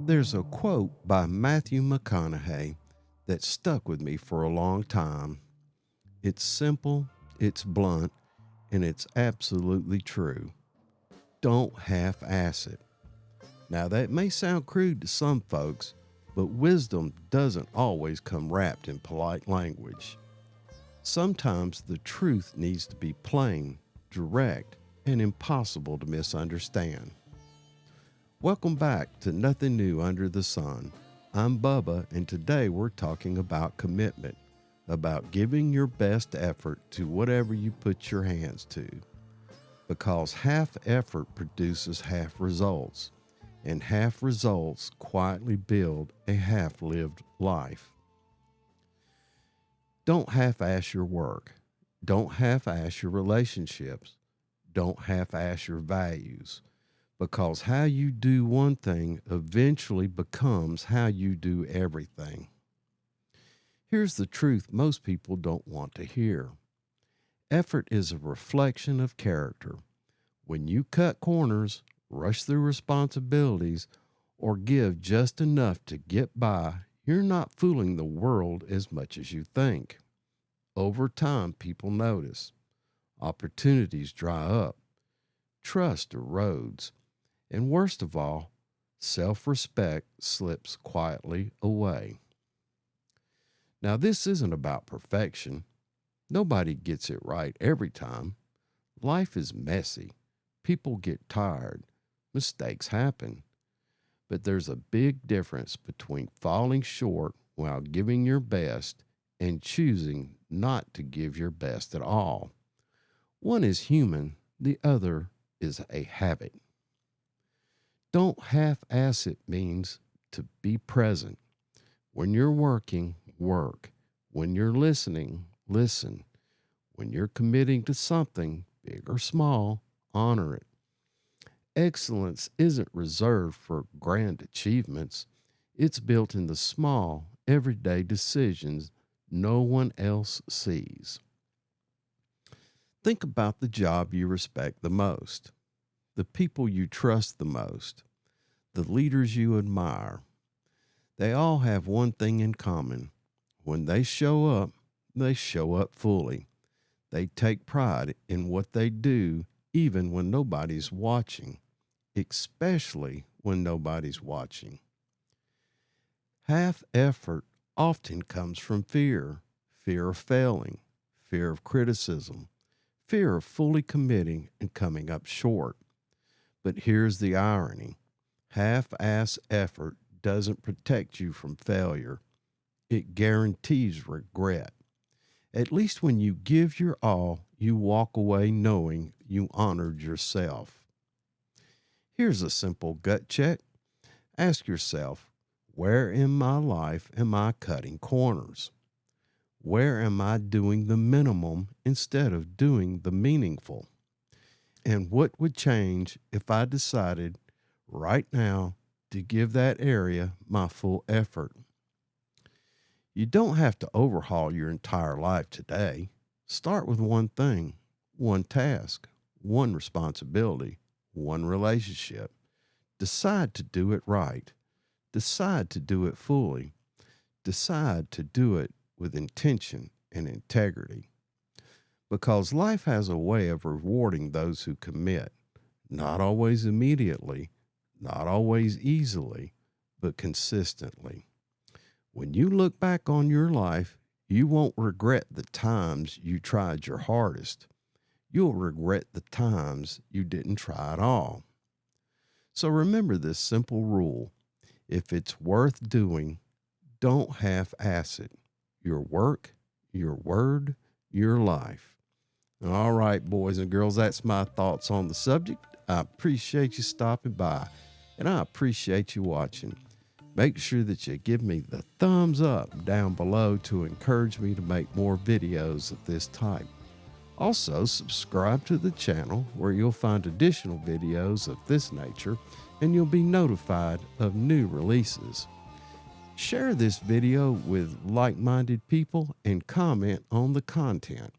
There's a quote by Matthew McConaughey that stuck with me for a long time. It's simple, it's blunt, and it's absolutely true. Don't half ass it. Now, that may sound crude to some folks, but wisdom doesn't always come wrapped in polite language. Sometimes the truth needs to be plain, direct, and impossible to misunderstand. Welcome back to Nothing New Under the Sun. I'm Bubba, and today we're talking about commitment, about giving your best effort to whatever you put your hands to. Because half effort produces half results, and half results quietly build a half lived life. Don't half ass your work. Don't half ass your relationships. Don't half ass your values. Because how you do one thing eventually becomes how you do everything. Here's the truth most people don't want to hear. Effort is a reflection of character. When you cut corners, rush through responsibilities, or give just enough to get by, you're not fooling the world as much as you think. Over time, people notice. Opportunities dry up. Trust erodes. And worst of all, self-respect slips quietly away. Now, this isn't about perfection. Nobody gets it right every time. Life is messy. People get tired. Mistakes happen. But there's a big difference between falling short while giving your best and choosing not to give your best at all. One is human, the other is a habit. Don't half-ass it means to be present. When you're working, work. When you're listening, listen. When you're committing to something, big or small, honor it. Excellence isn't reserved for grand achievements. It's built in the small, everyday decisions no one else sees. Think about the job you respect the most, the people you trust the most, the leaders you admire. They all have one thing in common. When they show up fully. They take pride in what they do even when nobody's watching, especially when nobody's watching. Half effort often comes from fear, fear of failing, fear of criticism, fear of fully committing and coming up short. But here's the irony. Half-ass effort doesn't protect you from failure. It guarantees regret. At least when you give your all, you walk away knowing you honored yourself. Here's a simple gut check. Ask yourself, where in my life am I cutting corners? Where am I doing the minimum instead of doing the meaningful? And what would change if I decided right now to give that area my full effort? You don't have to overhaul your entire life today. Start with one thing, one task, one responsibility, one relationship. Decide to do it right. Decide to do it fully. Decide to do it with intention and integrity. Because life has a way of rewarding those who commit, not always immediately, not always easily, but consistently. When you look back on your life, you won't regret the times you tried your hardest. You'll regret the times you didn't try at all. So remember this simple rule. If it's worth doing, don't half-ass it. Your work, your word, your life. All right, boys and girls, that's my thoughts on the subject. I appreciate you stopping by, and I appreciate you watching. Make sure that you give me the thumbs up down below to encourage me to make more videos of this type. Also, subscribe to the channel where you'll find additional videos of this nature and you'll be notified of new releases. Share this video with like-minded people and comment on the content.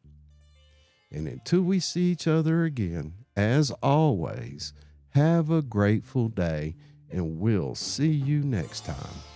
And until we see each other again, as always, have a grateful day and we'll see you next time.